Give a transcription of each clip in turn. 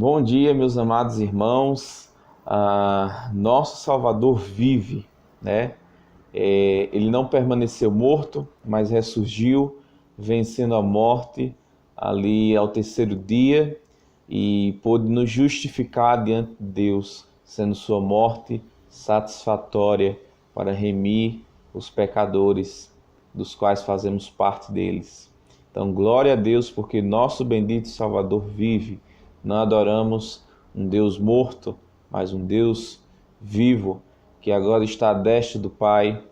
Bom dia, meus amados irmãos. Nosso Salvador vive, né? Ele não permaneceu morto, mas ressurgiu, vencendo a morte ali ao terceiro dia e pôde nos justificar diante de Deus, sendo sua morte satisfatória para remir os pecadores, dos quais fazemos parte deles. Então, glória a Deus, porque nosso bendito Salvador vive. Não adoramos um Deus morto, mas um Deus vivo, que agora está à destra do Pai,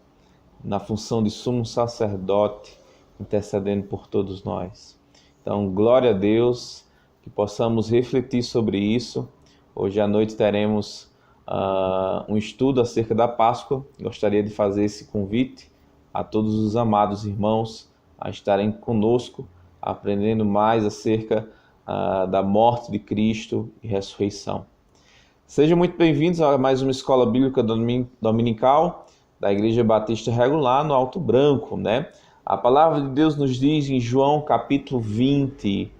na função de sumo sacerdote, intercedendo por todos nós. Então, glória a Deus, que possamos refletir sobre isso. Hoje à noite teremos um estudo acerca da Páscoa. Gostaria de fazer esse convite a todos os amados irmãos a estarem conosco, aprendendo mais acerca da morte de Cristo e ressurreição. Sejam muito bem-vindos a mais uma escola bíblica dominical da Igreja Batista Regular no Alto Branco, né? A palavra de Deus nos diz em João capítulo 20,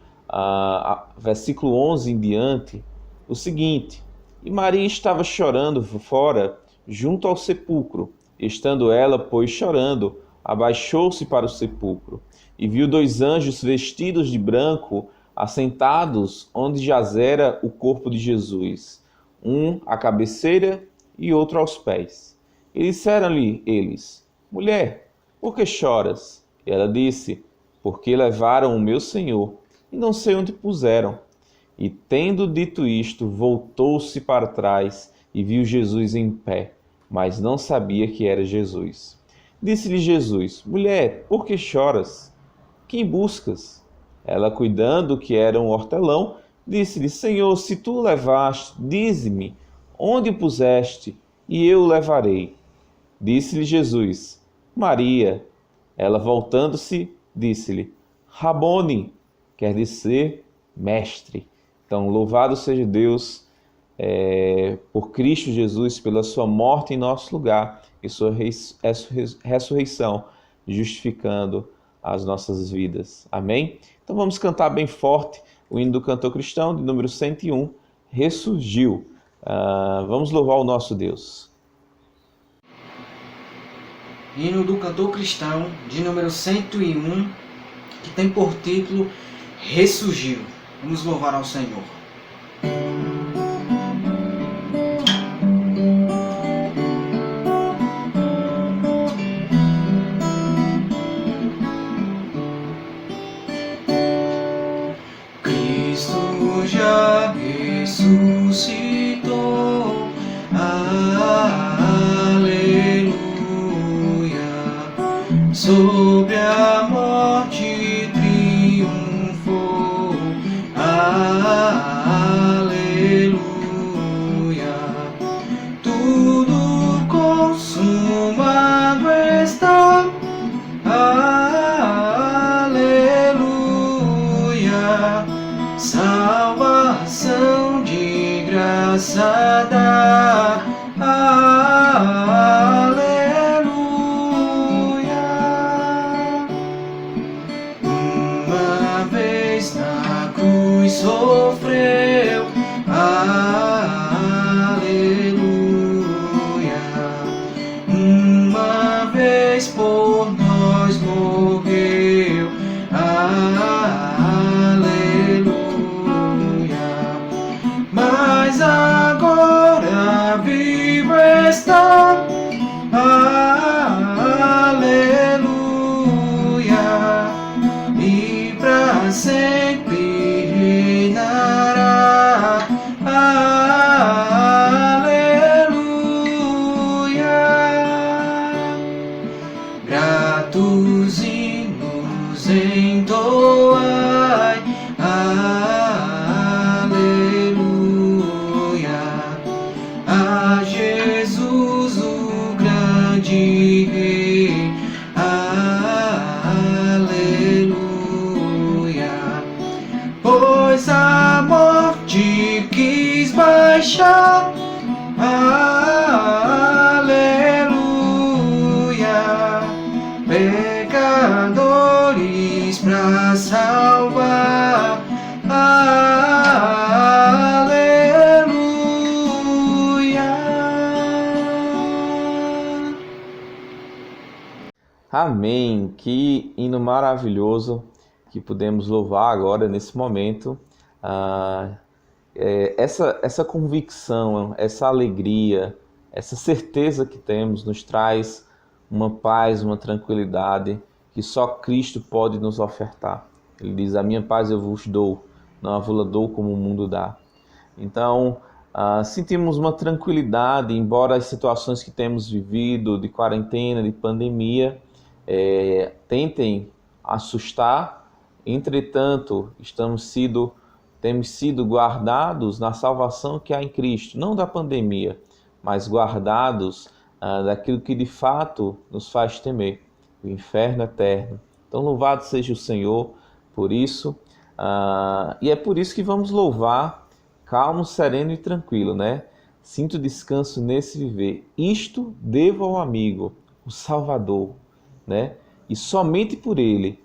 versículo 11 em diante, o seguinte: E Maria estava chorando fora, junto ao sepulcro. Estando ela, pois, chorando, abaixou-se para o sepulcro e viu dois anjos vestidos de branco, assentados onde jazera o corpo de Jesus, um à cabeceira e outro aos pés. E disseram-lhe eles: Mulher, por que choras? E ela disse: Porque levaram o meu Senhor, e não sei onde puseram. E tendo dito isto, voltou-se para trás e viu Jesus em pé, mas não sabia que era Jesus. Disse-lhe Jesus: Mulher, por que choras? Quem buscas? Ela, cuidando que era um hortelão, disse-lhe: Senhor, se tu o levaste, dize-me onde o puseste, e eu o levarei. Disse-lhe Jesus: Maria. Ela, voltando-se, disse-lhe: Rabone, quer dizer mestre. Então, louvado seja Deus por Cristo Jesus, pela sua morte em nosso lugar e sua ressurreição, justificando as nossas vidas. Amém? Então vamos cantar bem forte o hino do cantor cristão, de número 101, Ressurgiu. Vamos louvar o nosso Deus. Hino do cantor cristão, de número 101, que tem por título Ressurgiu. Vamos louvar ao Senhor. Cristo já ressuscitou, aleluia, sobre a morte triunfou, aleluia, tudo consumado está, aleluia, salvação de graça dá, aleluia. Uma vez na cruz sofreu, aleluia. Uma vez por nós morreu, aleluia. Mas agora vivo está, aleluia, e para sempre reinará, aleluia. Gratos hinos entoai, aleluia, a Jesus o grande Rei, aleluia, pois a morte quis baixar, aleluia, pecadores pra salvar, aleluia. Amém. Que hino maravilhoso que podemos louvar agora nesse momento. Essa convicção, essa alegria, essa certeza que temos nos traz uma paz, uma tranquilidade que só Cristo pode nos ofertar. Ele diz: a minha paz eu vos dou, não a vos dou como o mundo dá. Então, sentimos uma tranquilidade, embora as situações que temos vivido de quarentena, de pandemia, tentem assustar. Entretanto, temos sido guardados na salvação que há em Cristo, não da pandemia, mas guardados daquilo que de fato nos faz temer, o inferno eterno. Então, louvado seja o Senhor por isso, e é por isso que vamos louvar calmo, sereno e tranquilo, né? Sinto descanso nesse viver. Isto devo ao amigo, o Salvador, né? E somente por ele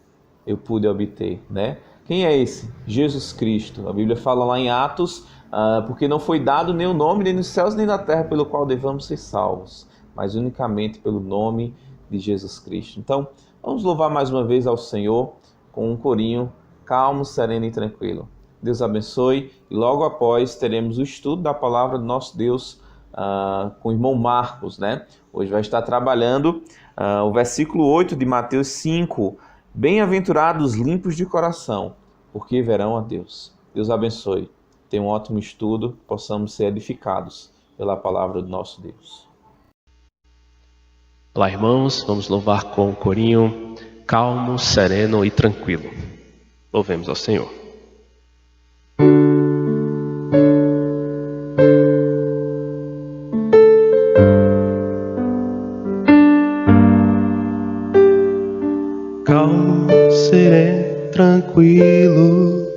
eu pude obter, né? Quem é esse? Jesus Cristo. A Bíblia fala lá em Atos, porque não foi dado nem o nome, nem nos céus, nem na terra, pelo qual devamos ser salvos, mas unicamente pelo nome de Jesus Cristo. Então, vamos louvar mais uma vez ao Senhor com um corinho calmo, sereno e tranquilo. Deus abençoe, e logo após teremos o estudo da palavra do nosso Deus com o irmão Marcos, né? Hoje vai estar trabalhando o versículo 8 de Mateus 5. Bem-aventurados limpos de coração, porque verão a Deus. Deus abençoe. Tenha um ótimo estudo, possamos ser edificados pela palavra do nosso Deus. Olá, irmãos, vamos louvar com um corinho calmo, sereno e tranquilo. Louvemos ao Senhor. Calmo, sereno, tranquilo,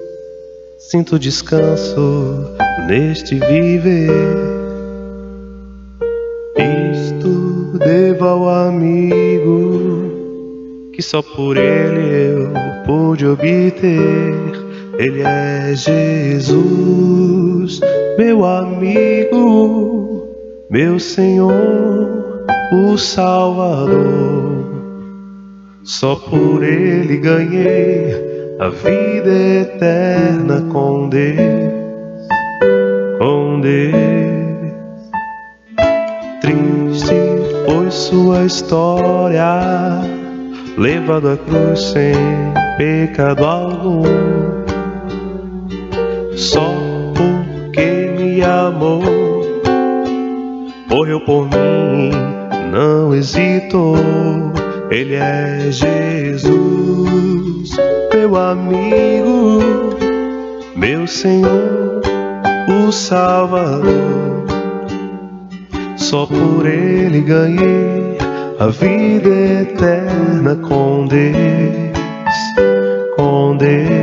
sinto descanso neste viver. Isto devo ao amigo que só por ele eu pude obter. Ele é Jesus, meu amigo, meu Senhor, o Salvador. Só por ele ganhei a vida eterna com Deus, com Deus. Triste foi sua história, levado à cruz sem pecado algum. Só porque me amou, morreu por mim, não hesitou. Ele é Jesus, meu amigo, meu Senhor, o Salvador. Só por ele ganhei a vida eterna com Deus, com Deus.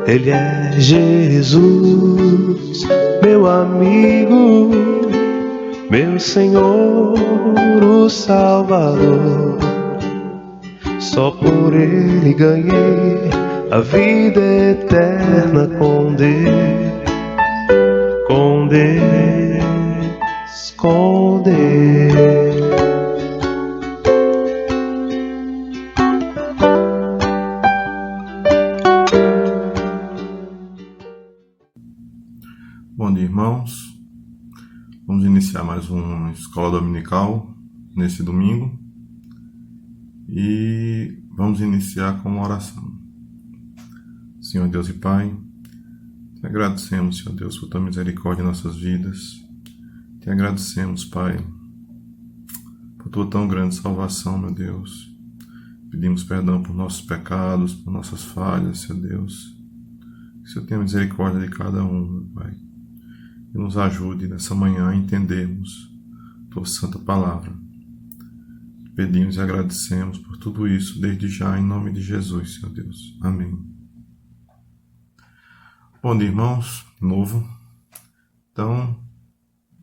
Ele é Jesus, meu amigo, meu Senhor, o Salvador. Só por ele ganhei a vida eterna com Deus, com Deus, com Deus. Bom dia, irmãos. Vamos iniciar mais uma escola dominical nesse domingo e vamos iniciar com uma oração. Senhor Deus e Pai, te agradecemos, Senhor Deus, por tua misericórdia em nossas vidas. Te agradecemos, Pai, por tua tão grande salvação, meu Deus. Pedimos perdão por nossos pecados, por nossas falhas, Senhor Deus. Que o Senhor tenha misericórdia de cada um, meu Pai. E nos ajude nessa manhã a entendermos tua santa palavra. Pedimos e agradecemos por tudo isso desde já, em nome de Jesus, Senhor Deus. Amém. Bom dia, irmãos, de novo. Então,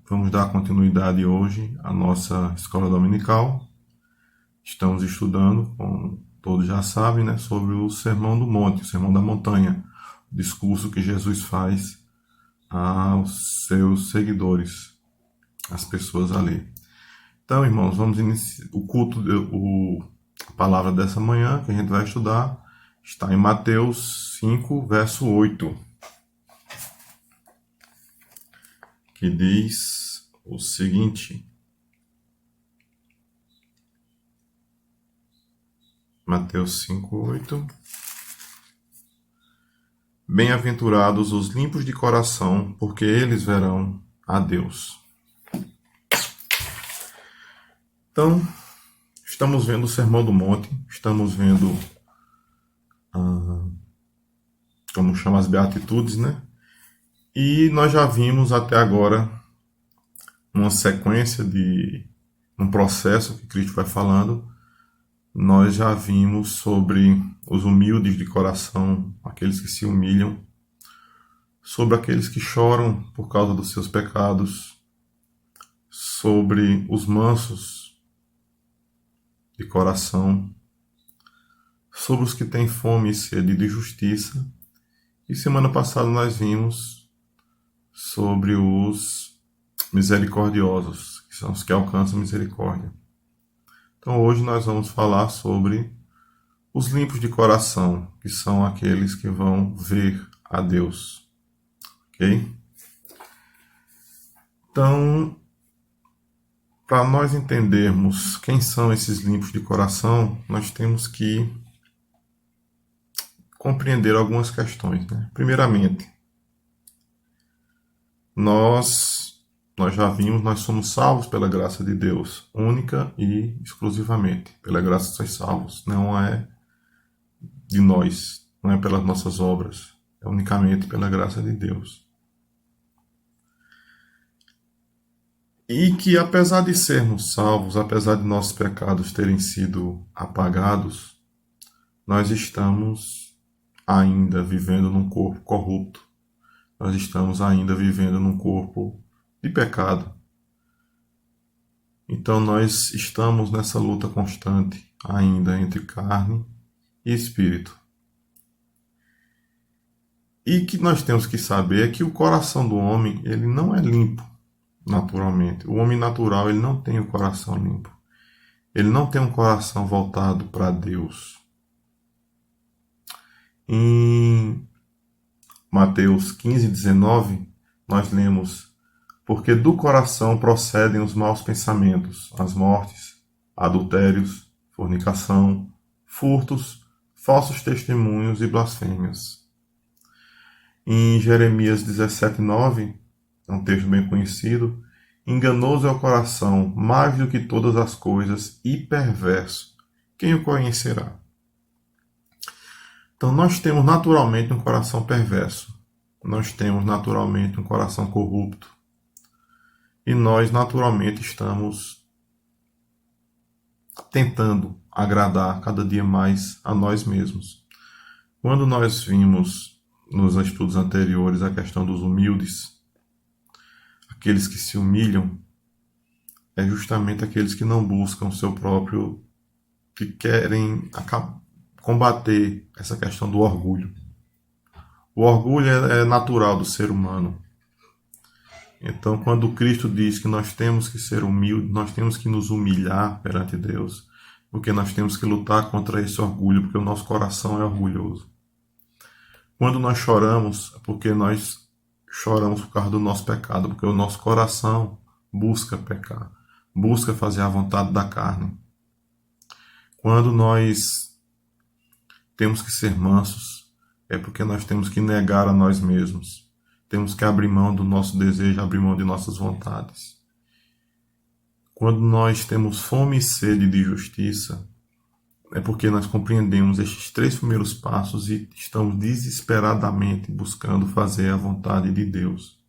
Vamos dar continuidade hoje à nossa escola dominical. Estamos estudando, como todos já sabem, né, sobre o Sermão do Monte, o Sermão da Montanha, o discurso que Jesus faz aos seus seguidores, às pessoas ali. Então, irmãos, vamos iniciar o culto, a palavra dessa manhã que a gente vai estudar está em Mateus 5, verso 8, que diz o seguinte: Mateus 5, 8. Bem-aventurados os limpos de coração, porque eles verão a Deus. Então, estamos vendo o Sermão do Monte, estamos vendo, como chama, as Beatitudes, né? E nós já vimos até agora uma sequência um processo que Cristo vai falando. Nós já vimos sobre os humildes de coração, aqueles que se humilham, sobre aqueles que choram por causa dos seus pecados, sobre os mansos de coração, sobre os que têm fome e sede de justiça. E semana passada nós vimos sobre os misericordiosos, que são os que alcançam misericórdia. Então hoje nós vamos falar sobre os limpos de coração, que são aqueles que vão ver a Deus. Ok? Então, para nós entendermos quem são esses limpos de coração, nós temos que compreender algumas questões, né? Primeiramente, nós já vimos, nós somos salvos pela graça de Deus, única e exclusivamente. Pela graça sois salvos. Não é de nós, não é pelas nossas obras, é unicamente pela graça de Deus. E que apesar de sermos salvos, apesar de nossos pecados terem sido apagados, nós estamos ainda vivendo num corpo corrupto. Nós estamos ainda vivendo num corpo de pecado. Então nós estamos nessa luta constante ainda entre carne e espírito. E que nós temos que saber é que o coração do homem, ele não é limpo naturalmente. O homem natural, ele não tem o coração limpo. Ele não tem um coração voltado para Deus. Em Mateus 15, 19, nós lemos: porque do coração procedem os maus pensamentos, as mortes, adultérios, fornicação, furtos, falsos testemunhos e blasfêmias. Em Jeremias 17, 9, é um texto bem conhecido: enganoso é o coração, mais do que todas as coisas, e perverso. Quem o conhecerá? Então nós temos naturalmente um coração perverso. Nós temos naturalmente um coração corrupto. E nós naturalmente estamos tentando agradar cada dia mais a nós mesmos. Quando nós vimos nos estudos anteriores a questão dos humildes, aqueles que se humilham, é justamente aqueles que não buscam o seu próprio, que querem combater essa questão do orgulho. O orgulho é natural do ser humano. Então, quando Cristo diz que nós temos que ser humildes, nós temos que nos humilhar perante Deus, porque nós temos que lutar contra esse orgulho, porque o nosso coração é orgulhoso. Quando nós choramos, é porque nós choramos por causa do nosso pecado, porque o nosso coração busca pecar, busca fazer a vontade da carne. Quando nós temos que ser mansos, é porque nós temos que negar a nós mesmos. Temos que abrir mão do nosso desejo, abrir mão de nossas vontades. Quando nós temos fome e sede de justiça, é porque nós compreendemos estes 3 primeiros passos e estamos desesperadamente buscando fazer a vontade de Deus.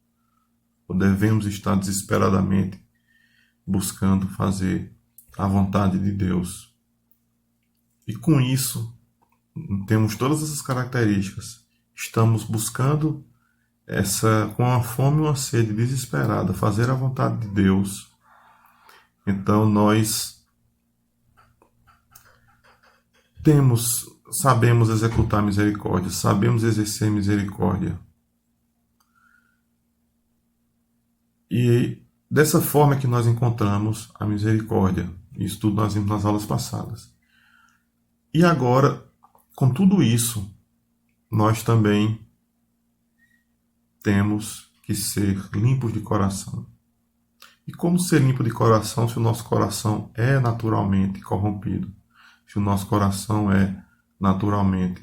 Ou devemos estar desesperadamente buscando fazer a vontade de Deus. E com isso, temos todas essas características. Estamos buscando com uma fome e uma sede desesperada, fazer a vontade de Deus, então nós sabemos executar misericórdia, sabemos exercer misericórdia. E dessa forma que nós encontramos a misericórdia. Isso tudo nós vimos nas aulas passadas. E agora, com tudo isso, nós também temos que ser limpos de coração. E como ser limpo de coração se o nosso coração é naturalmente corrompido? Se o nosso coração é naturalmente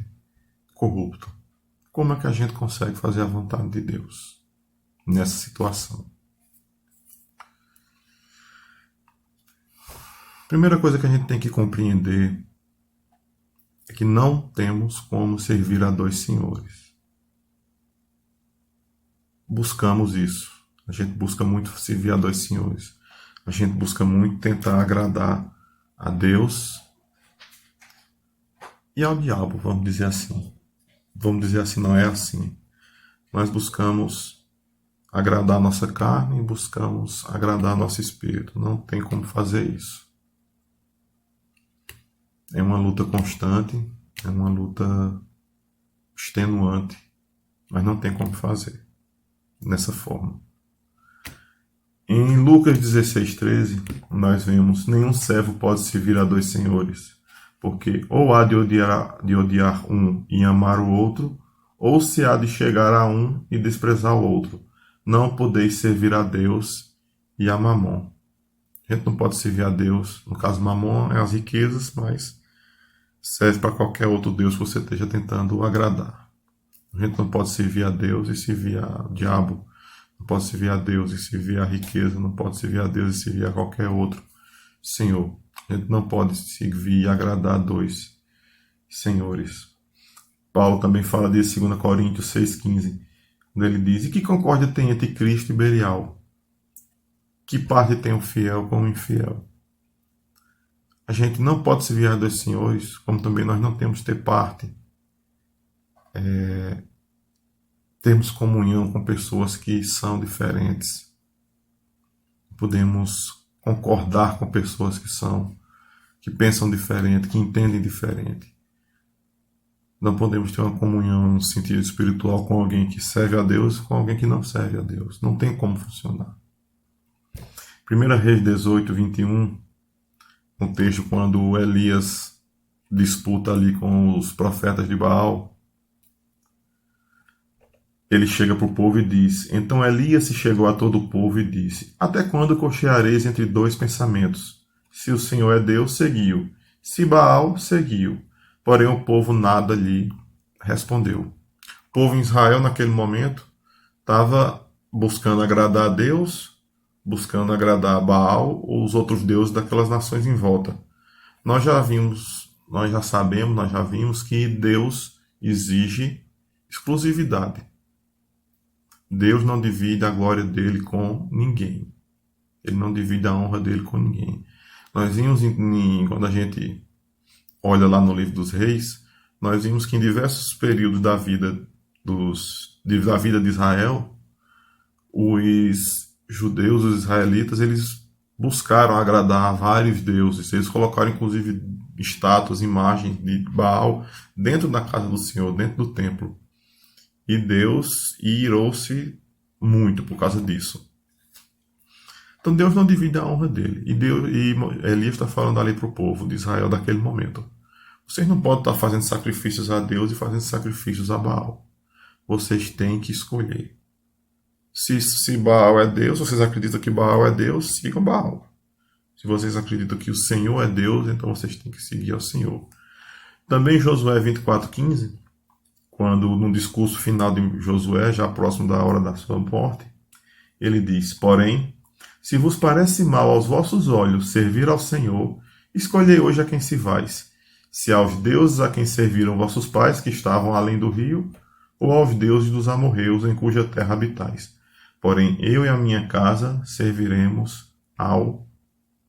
corrupto? Como é que a gente consegue fazer a vontade de Deus nessa situação? Primeira coisa que a gente tem que compreender é que não temos como servir a dois senhores. Buscamos isso. A gente busca muito servir a dois senhores. A gente busca muito tentar agradar a Deus e ao diabo, vamos dizer assim. Vamos dizer assim, não é assim. Nós buscamos agradar a nossa carne e buscamos agradar nosso espírito. Não tem como fazer isso. É uma luta constante, é uma luta extenuante, mas não tem como fazer dessa forma. Em Lucas 16:13, nós vemos: nenhum servo pode servir a dois senhores, porque ou há de odiar um e amar o outro, ou se há de chegar a um e desprezar o outro. Não podeis servir a Deus e a Mamon. A gente não pode servir a Deus, no caso Mamon é as riquezas, mas serve para qualquer outro Deus que você esteja tentando agradar. A gente não pode servir a Deus e servir ao diabo. Não pode servir a Deus e servir a riqueza. Não pode servir a Deus e servir a qualquer outro senhor. A gente não pode servir e agradar a dois senhores. Paulo também fala disso em 2 Coríntios 6,15, quando ele diz: e que concórdia tem entre Cristo e Belial? Que parte tem o fiel com o infiel? A gente não pode servir a dois senhores, como também nós não temos que ter parte. Temos comunhão com pessoas que são diferentes. Podemos concordar com pessoas que pensam diferente, que entendem diferente. Não podemos ter uma comunhão no sentido espiritual com alguém que serve a Deus e com alguém que não serve a Deus. Não tem como funcionar. 1 Reis 18:21, um texto quando Elias disputa ali com os profetas de Baal. Ele chega para o povo e diz: então Elias se chegou a todo o povo e disse: até quando cocheareis entre dois pensamentos? Se o Senhor é Deus, seguiu. Se Baal, seguiu. Porém o povo nada lhe respondeu. O povo em Israel naquele momento estava buscando agradar a Deus, buscando agradar a Baal ou os outros deuses daquelas nações em volta. Nós já vimos que Deus exige exclusividade. Deus não divide a glória dele com ninguém. Ele não divide a honra dele com ninguém. Nós vimos, quando a gente olha lá no livro dos reis, nós vimos que em diversos períodos da vida de Israel, os judeus, os israelitas, eles buscaram agradar a vários deuses. Eles colocaram inclusive estátuas, imagens de Baal dentro da casa do Senhor, dentro do templo. E Deus irou-se muito por causa disso. Então Deus não divide a honra dele. E Elias está falando ali para o povo de Israel daquele momento: vocês não podem estar fazendo sacrifícios a Deus e fazendo sacrifícios a Baal. Vocês têm que escolher. Se Baal é Deus, vocês acreditam que Baal é Deus, sigam Baal. Se vocês acreditam que o Senhor é Deus, então vocês têm que seguir ao Senhor. Também Josué 24:15, quando no discurso final de Josué, já próximo da hora da sua morte, ele diz: porém, se vos parece mal aos vossos olhos servir ao Senhor, escolhei hoje a quem se vais, se aos deuses a quem serviram vossos pais que estavam além do rio, ou aos deuses dos amorreus em cuja terra habitais. Porém, eu e a minha casa serviremos ao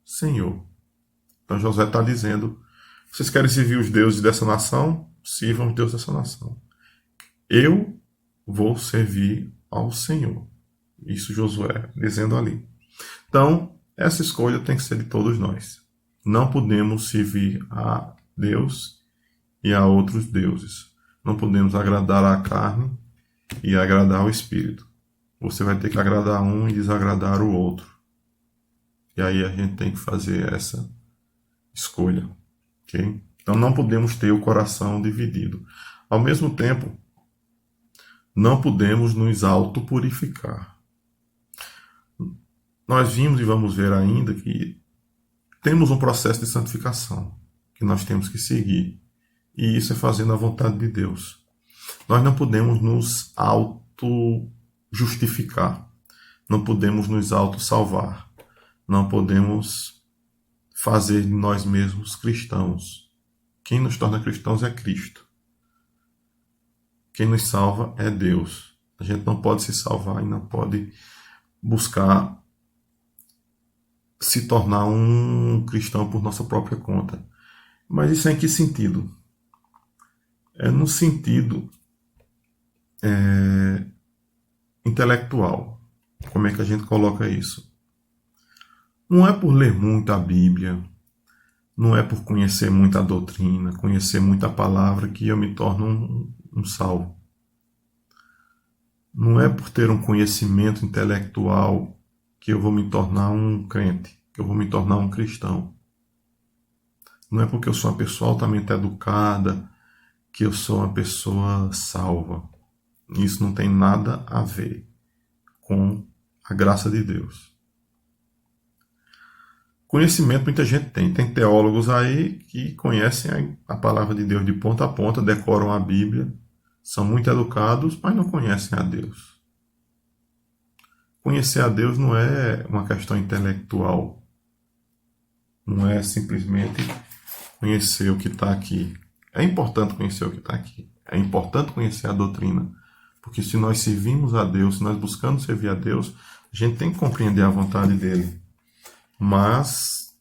Senhor. Então Josué está dizendo: vocês querem servir os deuses dessa nação? Sirvam os deuses dessa nação. Eu vou servir ao Senhor. Isso Josué dizendo ali. Então, essa escolha tem que ser de todos nós. Não podemos servir a Deus e a outros deuses. Não podemos agradar a carne e agradar o Espírito. Você vai ter que agradar um e desagradar o outro. E aí a gente tem que fazer essa escolha. Okay? Então não podemos ter o coração dividido. Ao mesmo tempo, não podemos nos autopurificar. Nós vimos e vamos ver ainda que temos um processo de santificação que nós temos que seguir. E isso é fazendo a vontade de Deus. Nós não podemos nos auto-justificar. Não podemos nos auto-salvar. Não podemos fazer de nós mesmos cristãos. Quem nos torna cristãos é Cristo. Quem nos salva é Deus. A gente não pode se salvar e não pode buscar se tornar um cristão por nossa própria conta. Mas isso é em que sentido? É no sentido intelectual. Como é que a gente coloca isso? Não é por ler muito a Bíblia, não é por conhecer muita doutrina, conhecer muita palavra que eu me torno um salvo. Não é por ter um conhecimento intelectual que eu vou me tornar um crente, que eu vou me tornar um cristão. Não é porque eu sou uma pessoa altamente educada que eu sou uma pessoa salva. Isso não tem nada a ver com a graça de Deus. Conhecimento muita gente tem. Tem teólogos aí que conhecem a palavra de Deus de ponta a ponta, decoram a Bíblia, são muito educados, mas não conhecem a Deus. Conhecer a Deus não é uma questão intelectual. Não é simplesmente conhecer o que está aqui. É importante conhecer o que está aqui. É importante conhecer a doutrina. Porque se nós servimos a Deus, se nós buscamos servir a Deus, a gente tem que compreender a vontade dele. Mas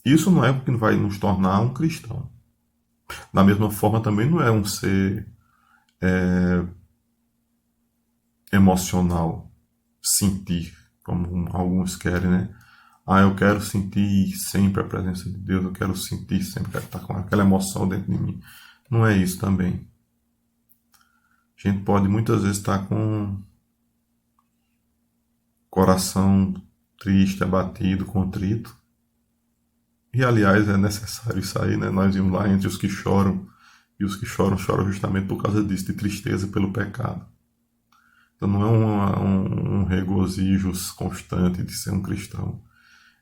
isso não é o que vai nos tornar um cristão. Da mesma forma, também não é um ser emocional, sentir, como alguns querem, né? Eu quero sentir sempre a presença de Deus, eu quero sentir sempre, quero estar com aquela emoção dentro de mim. Não é isso também. A gente pode muitas vezes estar com coração triste, abatido, contrito. E aliás é necessário isso aí, né? Nós vimos lá entre os que choram, e os que choram justamente por causa disso, de tristeza pelo pecado. Então não é um regozijo constante de ser um cristão.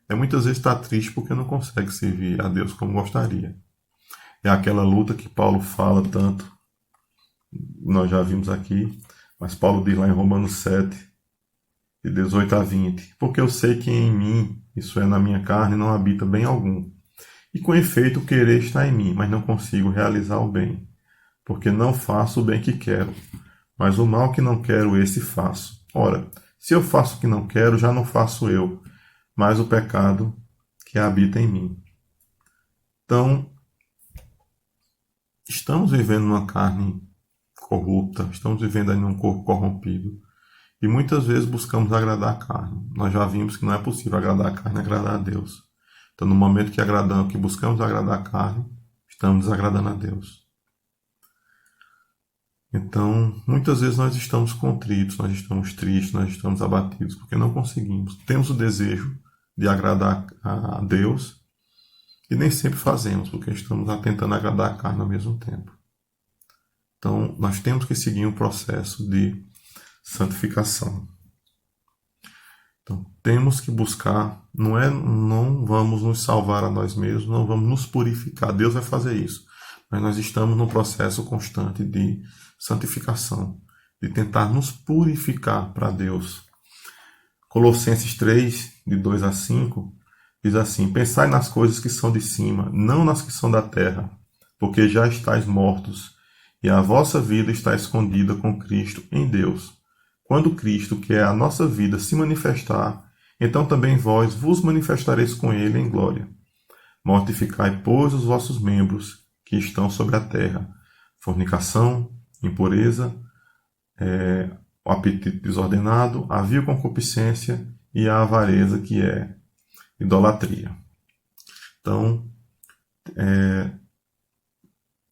É muitas vezes estar triste porque não consegue servir a Deus como gostaria. É aquela luta que Paulo fala tanto, nós já vimos aqui, mas Paulo diz lá em Romanos 7, de 18 a 20, porque eu sei que em mim, isso é na minha carne, não habita bem algum. E com efeito o querer está em mim, mas não consigo realizar o bem, porque não faço o bem que quero, mas o mal que não quero, esse faço. Ora, se eu faço o que não quero, já não faço eu, mas o pecado que habita em mim. Então, estamos vivendo numa carne corrupta, estamos vivendo aí num corpo corrompido, e muitas vezes buscamos agradar a carne. Nós já vimos que não é possível agradar a carne e agradar a Deus. Então, no momento que buscamos agradar a carne, estamos desagradando a Deus. Então, muitas vezes nós estamos contritos, nós estamos tristes, nós estamos abatidos, porque não conseguimos. Temos o desejo de agradar a Deus e nem sempre fazemos, porque estamos tentando agradar a carne ao mesmo tempo. Então, nós temos que seguir um processo de santificação. Então, temos que buscar, não vamos nos salvar a nós mesmos, não vamos nos purificar. Deus vai fazer isso. Mas nós estamos num processo constante de santificação, de tentar nos purificar para Deus. Colossenses 3, de 2 a 5, diz assim: pensai nas coisas que são de cima, não nas que são da terra, porque já estáis mortos, e a vossa vida está escondida com Cristo em Deus. Quando Cristo, que é a nossa vida, se manifestar, então também vós vos manifestareis com ele em glória. Mortificai, pois, os vossos membros que estão sobre a terra: fornicação, impureza, o apetite desordenado, a vil concupiscência e a avareza, que é idolatria. Então,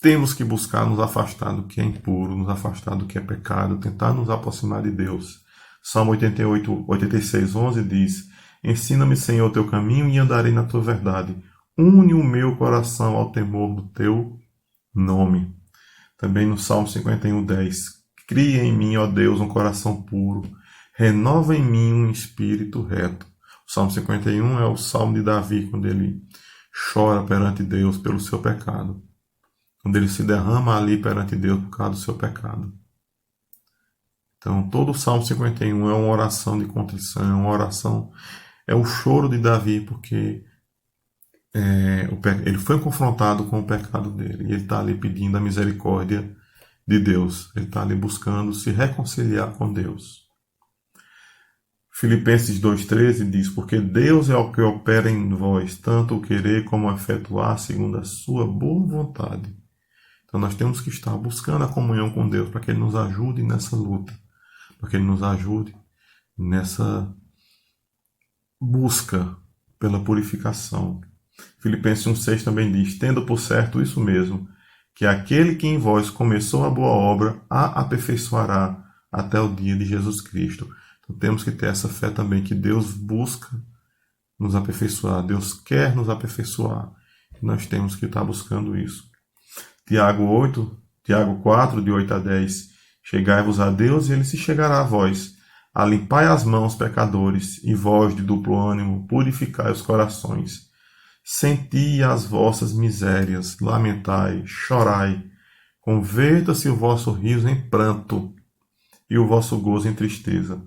temos que buscar nos afastar do que é impuro, nos afastar do que é pecado, tentar nos aproximar de Deus. Salmo 86, 11 diz: Ensina-me, Senhor, o teu caminho e andarei na tua verdade. Une o meu coração ao temor do teu nome. Também no Salmo 51, 10: Cria em mim, ó Deus, um coração puro, renova em mim um espírito reto. O Salmo 51 é o Salmo de Davi, quando ele chora perante Deus pelo seu pecado. Quando ele se derrama ali perante Deus por causa do seu pecado. Então, todo o Salmo 51 é uma oração de contrição, é uma oração, é o choro de Davi, porque ele foi confrontado com o pecado dele, e ele está ali pedindo a misericórdia de Deus, ele está ali buscando se reconciliar com Deus. Filipenses 2,13 diz: Porque Deus é o que opera em vós, tanto o querer como o efetuar, segundo a sua boa vontade. Então nós temos que estar buscando a comunhão com Deus para que Ele nos ajude nessa luta, para que Ele nos ajude nessa busca pela purificação. Filipenses 1,6 também diz: Tendo por certo isso mesmo, que aquele que em vós começou a boa obra a aperfeiçoará até o dia de Jesus Cristo. Então temos que ter essa fé também, que Deus busca nos aperfeiçoar, Deus quer nos aperfeiçoar, e nós temos que estar buscando isso. Tiago 4, de 8 a 10: Chegai-vos a Deus e Ele se chegará a vós. Alimpai as mãos, pecadores, e vós de duplo ânimo, purificai os corações. Senti as vossas misérias, lamentai, chorai. Converta-se o vosso riso em pranto e o vosso gozo em tristeza.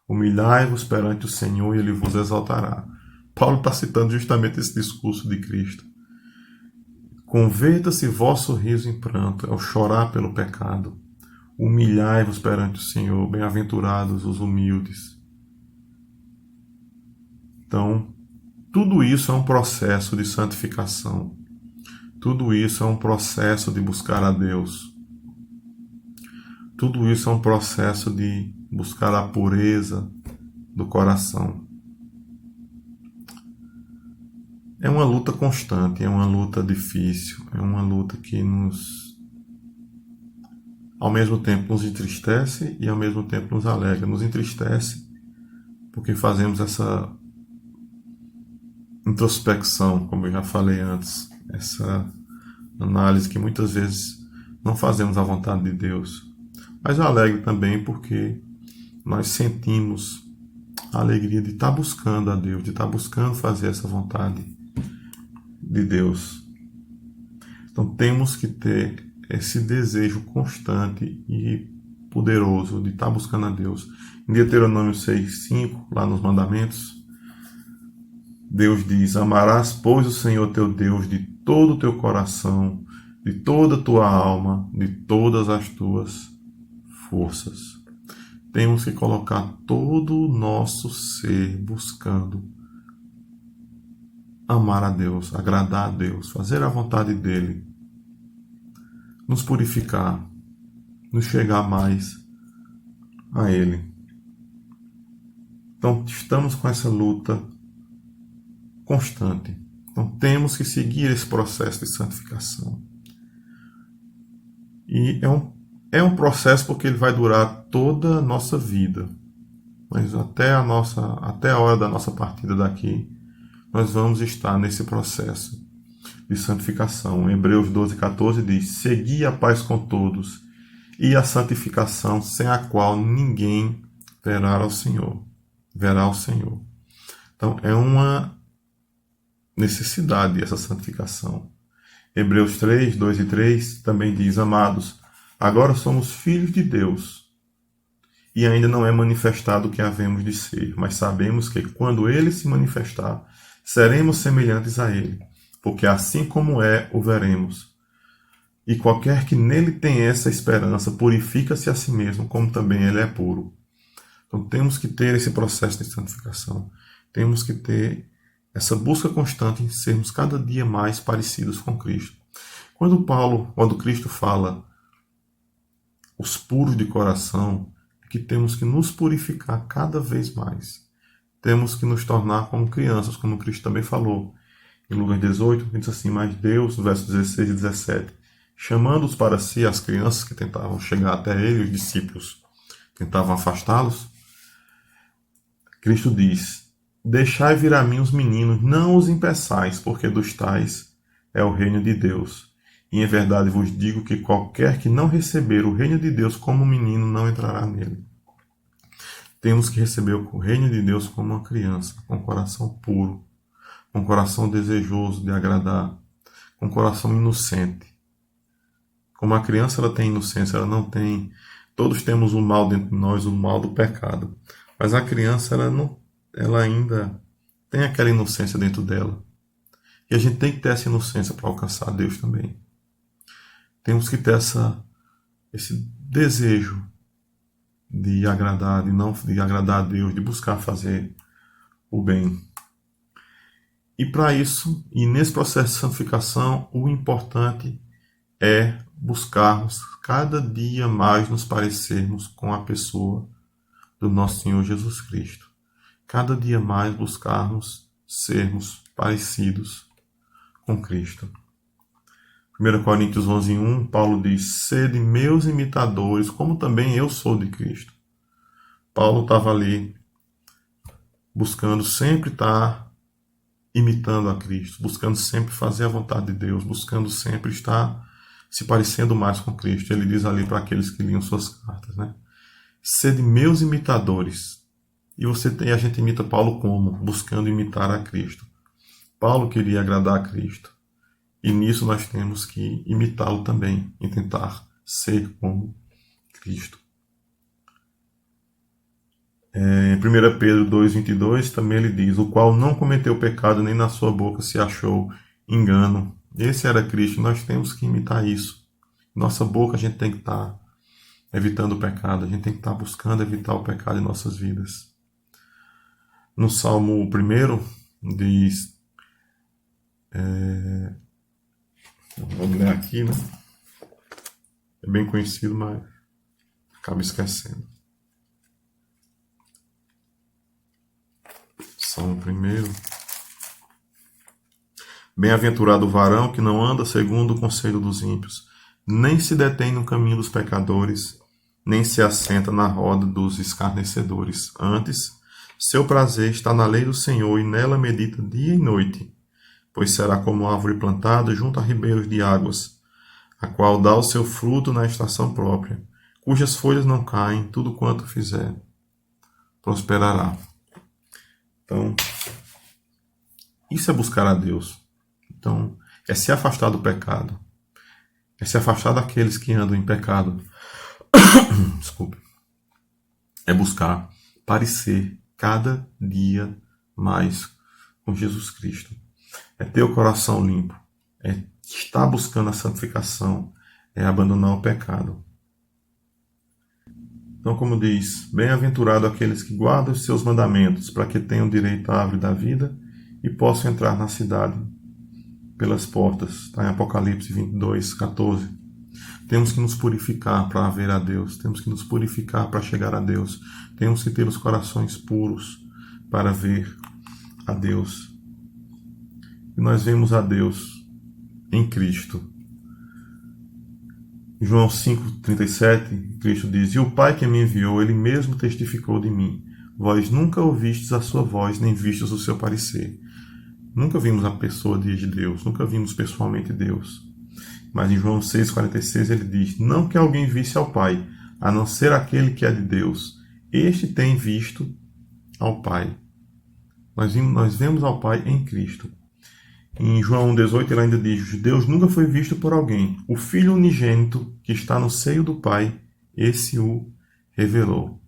Humilhai-vos perante o Senhor e Ele vos exaltará. Paulo está citando justamente esse discurso de Cristo. Converta-se vosso riso em pranto, é o chorar pelo pecado. Humilhai-vos perante o Senhor, bem-aventurados os humildes. Então, tudo isso é um processo de santificação. Tudo isso é um processo de buscar a Deus. Tudo isso é um processo de buscar a pureza do coração. É uma luta constante, é uma luta difícil, é uma luta que ao mesmo tempo nos entristece e ao mesmo tempo nos alegra. Nos entristece porque fazemos essa introspecção, como eu já falei antes, essa análise que muitas vezes não fazemos a vontade de Deus. Mas alegra também porque nós sentimos a alegria de estar buscando a Deus, de estar buscando fazer essa vontade de Deus. Então temos que ter esse desejo constante e poderoso de estar buscando a Deus. Em Deuteronômio 6,5, lá nos mandamentos, Deus diz: Amarás, pois, o Senhor teu Deus de todo o teu coração, de toda a tua alma, de todas as tuas forças. Temos que colocar todo o nosso ser buscando amar a Deus, agradar a Deus, fazer a vontade dEle, nos purificar, nos chegar mais a Ele. Então, estamos com essa luta constante. Então, temos que seguir esse processo de santificação. E é um processo porque ele vai durar toda a nossa vida. Mas até a hora da nossa partida daqui, nós vamos estar nesse processo de santificação. Hebreus 12,14 diz: Segui a paz com todos e a santificação, sem a qual ninguém verá ao Senhor. Então, é uma necessidade essa santificação. Hebreus 3, 2 e 3 também diz: Amados, agora somos filhos de Deus, e ainda não é manifestado o que havemos de ser, mas sabemos que quando Ele se manifestar, seremos semelhantes a Ele, porque assim como é, o veremos. E qualquer que nele tem essa esperança, purifica-se a si mesmo, como também ele é puro. Então temos que ter esse processo de santificação. Temos que ter essa busca constante em sermos cada dia mais parecidos com Cristo. Quando Cristo fala os puros de coração, é que temos que nos purificar cada vez mais. Temos que nos tornar como crianças, como Cristo também falou. Em Lucas 18, diz assim: mas Deus, no verso 16 e 17, chamando-os para si, as crianças que tentavam chegar até ele, os discípulos tentavam afastá-los, Cristo diz: deixai vir a mim os meninos, não os impeçais, porque dos tais é o reino de Deus. E em verdade vos digo que qualquer que não receber o reino de Deus como menino não entrará nele. Temos que receber o reino de Deus como uma criança, com coração puro, com coração desejoso de agradar, com coração inocente. Como a criança ela tem inocência, ela não tem... Todos temos o mal dentro de nós, o mal do pecado. Mas a criança ela ainda tem aquela inocência dentro dela. E a gente tem que ter essa inocência para alcançar Deus também. Temos que ter esse desejo de agradar, de agradar a Deus, de buscar fazer o bem. E para isso, e nesse processo de santificação, o importante é buscarmos cada dia mais nos parecermos com a pessoa do nosso Senhor Jesus Cristo. Cada dia mais buscarmos sermos parecidos com Cristo. 1 Coríntios 11:1, Paulo diz: sede meus imitadores, como também eu sou de Cristo. Paulo estava ali buscando sempre estar imitando a Cristo, buscando sempre fazer a vontade de Deus, buscando sempre estar se parecendo mais com Cristo. Ele diz ali para aqueles que liam suas cartas, né? Sede meus imitadores. E a gente imita Paulo como? Buscando imitar a Cristo. Paulo queria agradar a Cristo. E nisso nós temos que imitá-lo também, e tentar ser como Cristo. Em 1 Pedro 2,22 também ele diz: o qual não cometeu pecado, nem na sua boca se achou engano. Esse era Cristo, nós temos que imitar isso. Nossa boca a gente tem que estar evitando o pecado, a gente tem que estar buscando evitar o pecado em nossas vidas. No Salmo 1 diz... Vamos ler aqui, né? É bem conhecido, mas acaba esquecendo. Salmo 1. Bem-aventurado o varão que não anda segundo o conselho dos ímpios, nem se detém no caminho dos pecadores, nem se assenta na roda dos escarnecedores. Antes, seu prazer está na lei do Senhor, e nela medita dia e noite. Pois será como árvore plantada junto a ribeiros de águas, a qual dá o seu fruto na estação própria, cujas folhas não caem, tudo quanto fizer prosperará. Então, isso é buscar a Deus. Então, é se afastar do pecado. É se afastar daqueles que andam em pecado. Desculpe. É buscar parecer cada dia mais com Jesus Cristo. É ter o coração limpo, é estar buscando a santificação, é abandonar o pecado. Então, como diz, bem-aventurado aqueles que guardam os seus mandamentos, para que tenham direito à árvore da vida e possam entrar na cidade pelas portas. Está em Apocalipse 22:14. Temos que nos purificar para ver a Deus, temos que nos purificar para chegar a Deus, temos que ter os corações puros para ver a Deus. E nós vemos a Deus em Cristo. Em João 5,37, Cristo diz: e o Pai que me enviou, ele mesmo testificou de mim. Vós nunca ouvistes a sua voz, nem vistes o seu parecer. Nunca vimos a pessoa de Deus, nunca vimos pessoalmente Deus. Mas em João 6,46 ele diz: não que alguém visse ao Pai, a não ser aquele que é de Deus. Este tem visto ao Pai. Nós vemos ao Pai em Cristo. Em João 18 ele ainda diz: Deus nunca foi visto por alguém. O Filho unigênito que está no seio do Pai, esse o revelou.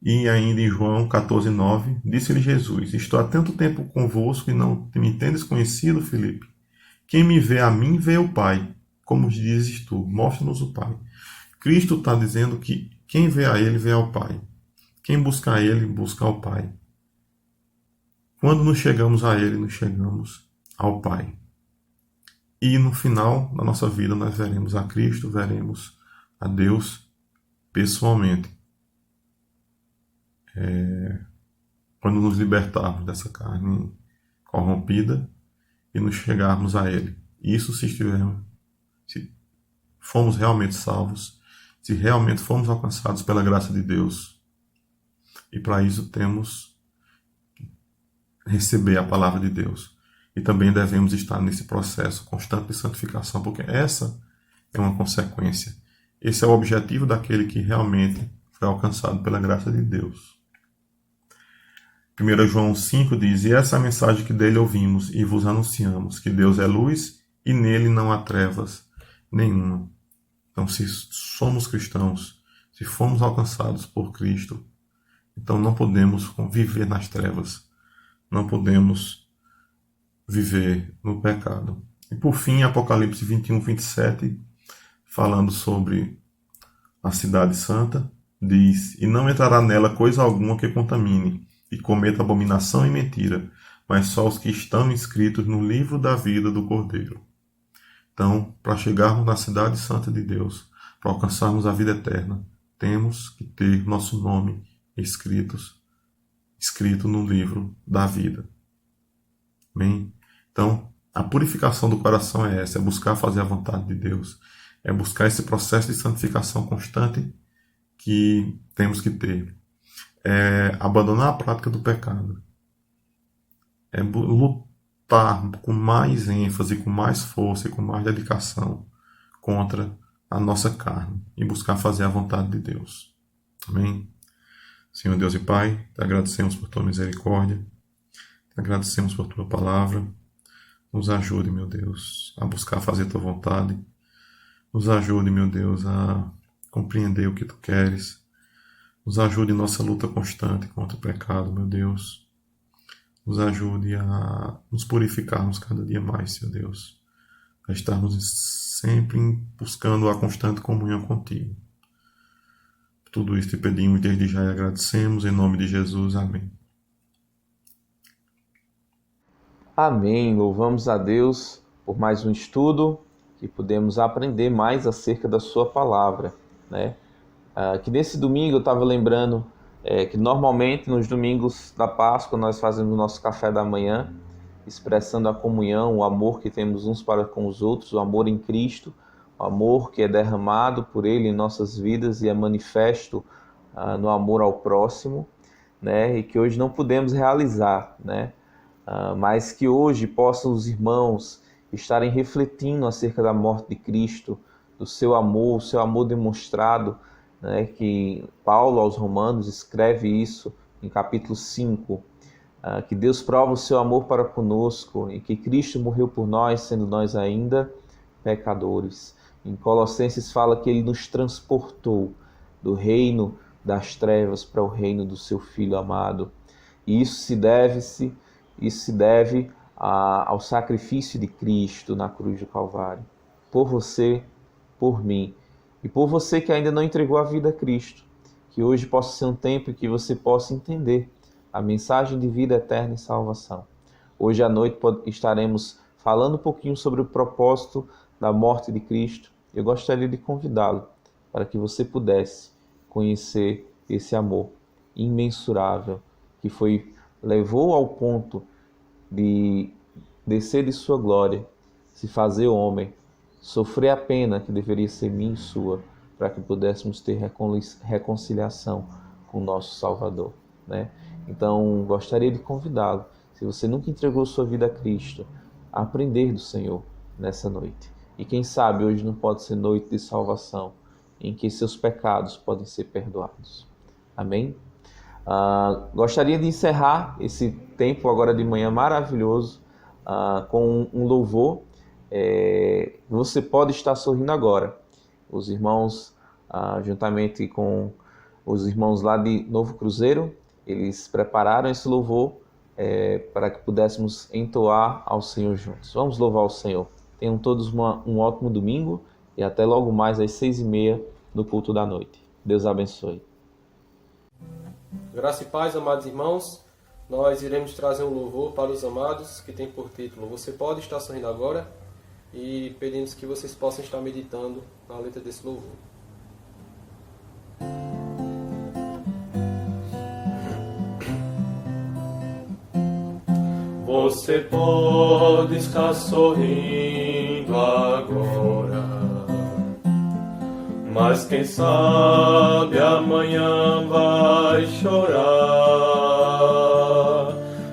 E ainda em João 14,9, disse-lhe Jesus: estou há tanto tempo convosco e não me tendes conhecido, Filipe? Quem me vê a mim, vê o Pai. Como dizes tu, mostra-nos o Pai. Cristo está dizendo que quem vê a Ele, vê ao Pai. Quem busca a Ele, busca ao Pai. Quando nos chegamos a Ele, nos chegamos ao Pai. E no final da nossa vida nós veremos a Cristo, veremos a Deus pessoalmente. quando nos libertarmos dessa carne corrompida e nos chegarmos a Ele. Isso se fomos realmente salvos, se realmente fomos alcançados pela graça de Deus. E para isso temos que receber a palavra de Deus. E também devemos estar nesse processo constante de santificação, porque essa é uma consequência. Esse é o objetivo daquele que realmente foi alcançado pela graça de Deus. 1 João 5 diz: E essa é a mensagem que dele ouvimos e vos anunciamos, que Deus é luz e nele não há trevas nenhuma. Então, se somos cristãos, se fomos alcançados por Cristo, então não podemos viver nas trevas, não podemos viver no pecado. E por fim, Apocalipse 21, 27, falando sobre a cidade santa, diz: E não entrará nela coisa alguma que contamine, e cometa abominação e mentira, mas só os que estão inscritos no livro da vida do Cordeiro. Então, para chegarmos na cidade santa de Deus, para alcançarmos a vida eterna, temos que ter nosso nome escrito no livro da vida. Amém? Então, a purificação do coração é essa, é buscar fazer a vontade de Deus, é buscar esse processo de santificação constante que temos que ter. É abandonar a prática do pecado, é lutar com mais ênfase, com mais força e com mais dedicação contra a nossa carne e buscar fazer a vontade de Deus. Amém? Senhor Deus e Pai, te agradecemos por tua misericórdia, te agradecemos por tua palavra. Nos ajude, meu Deus, a buscar fazer tua vontade. Nos ajude, meu Deus, a compreender o que tu queres. Nos ajude em nossa luta constante contra o pecado, meu Deus. Nos ajude a nos purificarmos cada dia mais, Senhor Deus. A estarmos sempre buscando a constante comunhão contigo. Por tudo isso te pedimos desde já e agradecemos. Em nome de Jesus. Amém. Amém. Louvamos a Deus por mais um estudo que pudemos aprender mais acerca da sua palavra, né? Que nesse domingo eu estava lembrando que normalmente nos domingos da Páscoa nós fazemos o nosso café da manhã, expressando a comunhão, o amor que temos uns para com os outros, o amor em Cristo, o amor que é derramado por Ele em nossas vidas e é manifesto no amor ao próximo, né? E que hoje não podemos realizar, né? Mas que hoje possam os irmãos estarem refletindo acerca da morte de Cristo, do seu amor, o seu amor demonstrado, né, que Paulo aos Romanos escreve isso em capítulo 5, que Deus prova o seu amor para conosco e que Cristo morreu por nós, sendo nós ainda pecadores. Em Colossenses fala que Ele nos transportou do reino das trevas para o reino do seu Filho amado. E isso se deve ao sacrifício de Cristo na cruz do Calvário, por você, por mim. E por você que ainda não entregou a vida a Cristo, que hoje possa ser um tempo em que você possa entender a mensagem de vida eterna e salvação. Hoje à noite estaremos falando um pouquinho sobre o propósito da morte de Cristo. Eu gostaria de convidá-lo para que você pudesse conhecer esse amor imensurável que levou ao ponto de descer de sua glória, se fazer homem, sofrer a pena que deveria ser minha e sua, para que pudéssemos ter reconciliação com o nosso Salvador, né? Então, gostaria de convidá-lo, se você nunca entregou sua vida a Cristo, a aprender do Senhor nessa noite. E quem sabe hoje não pode ser noite de salvação, em que seus pecados podem ser perdoados. Amém? Gostaria de encerrar esse tempo agora de manhã maravilhoso com um louvor. Você pode estar sorrindo agora. Os irmãos, juntamente com os irmãos lá de Novo Cruzeiro, eles prepararam esse louvor para que pudéssemos entoar ao Senhor juntos. Vamos louvar o Senhor. Tenham todos um ótimo domingo e até logo mais às 6h30 no culto da noite. Deus abençoe. Graça e paz, amados irmãos. Nós iremos trazer um louvor para os amados que tem por título Você Pode Estar Sorrindo Agora, e pedimos que vocês possam estar meditando na letra desse louvor. Você pode estar sorrindo agora, mas quem sabe amanhã vai chorar.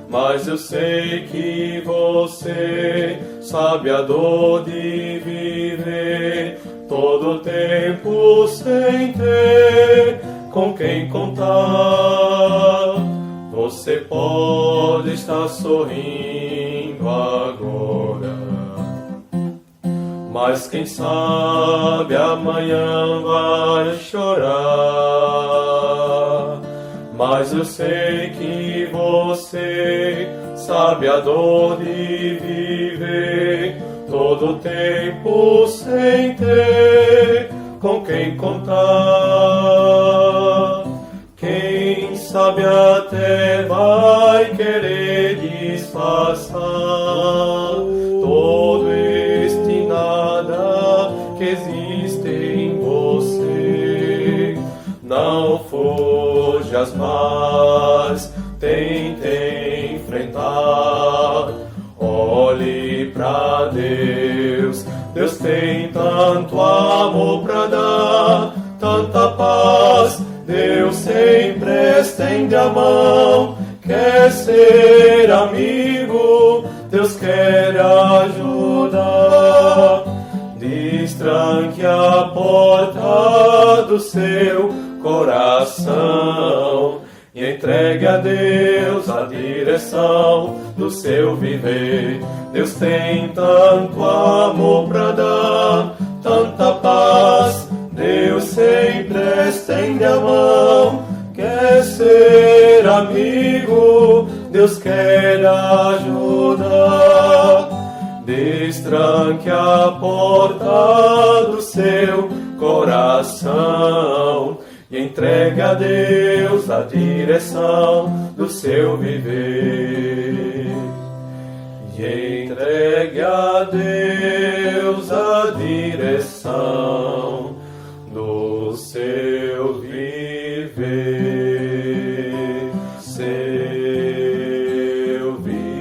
Mas eu sei que você sabe a dor de viver todo o tempo sem ter com quem contar. Você pode estar sorrindo agora, mas quem sabe amanhã vai chorar. Mas eu sei que você sabe a dor de viver todo o tempo sem ter com quem contar. Quem sabe até vai querer disfarçar todo este nada que existe em você. Não fujas mais, tente enfrentar. Olhe pra Deus, Deus tem tanto amor pra dar, tanta paz. Deus sempre estende a mão, quer ser amigo, Deus quer ajudar. Destranque a porta do seu coração e entregue a Deus a direção do seu viver. Deus tem tanto amor pra dar, tanta paz. Deus sempre estende a mão, quer ser amigo, Deus quer ajudar. Destranque a porta do seu coração e entregue a Deus a direção do seu viver. E entregue a Deus a direção do seu viver, seu viver.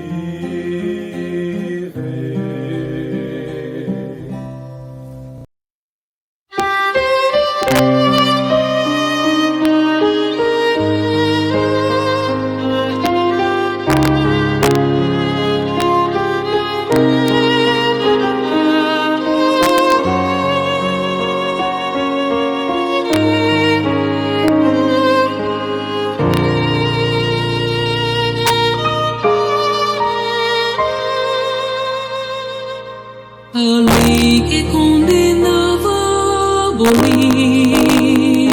A lei que condenava abolir,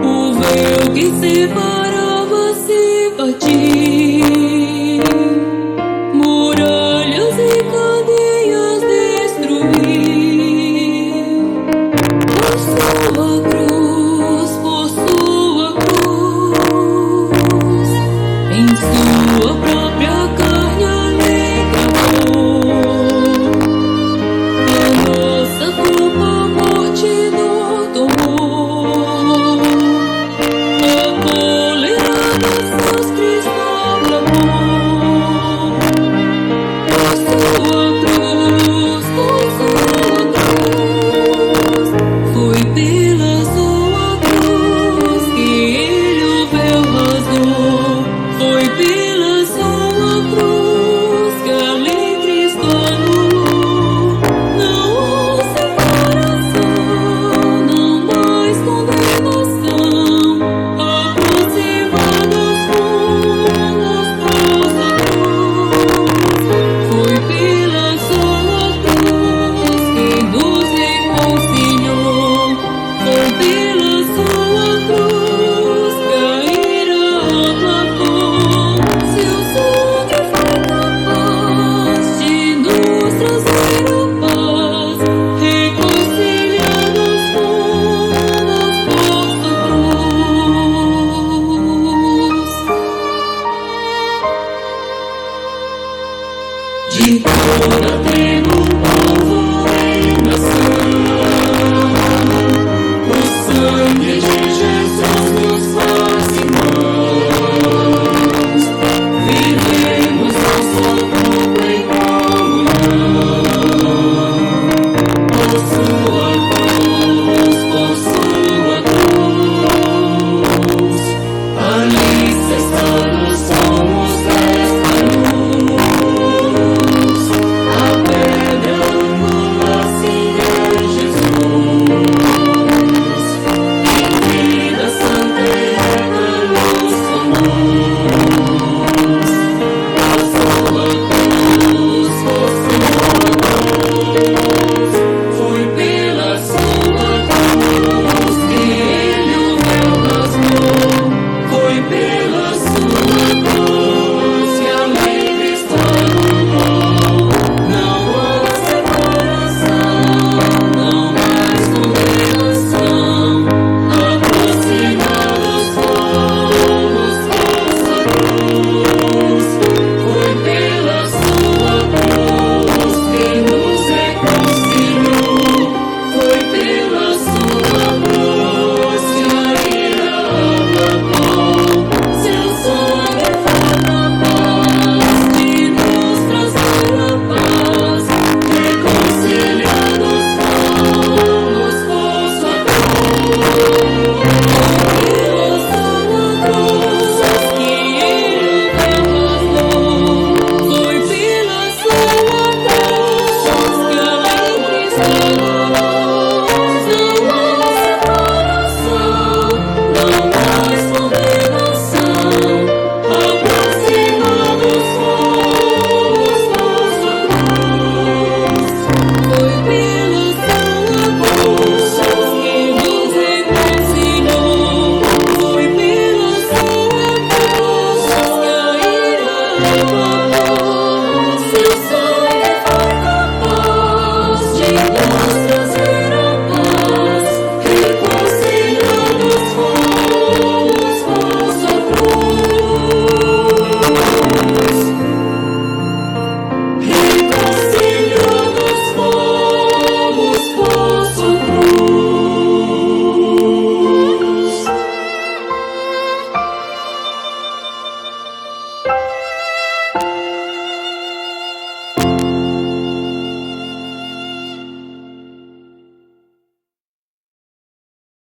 o véu que separava se partiu, muralhas e cadeias destruiu. Por sua cruz, em sua própria carne a lei cravou. Nossa culpa, a morte não tomou. A cólera dos seus Cristo abramou. Com sua cruz, foi pela sua cruz que ele o véu rasgou. Foi pela sua cruz que a lei Cristo anulou. Não separação, não mais condenação, aproximadas fomos pós a cruz. Foi pela sua cruz que nos reconciliou. Foi pela sua cruz que a ira aplacou. Seu sangue foi capaz de nos trazer a paz. Reconciliados fomos pós a cruz. De toda tribo, povo e nação, o sangue de Jesus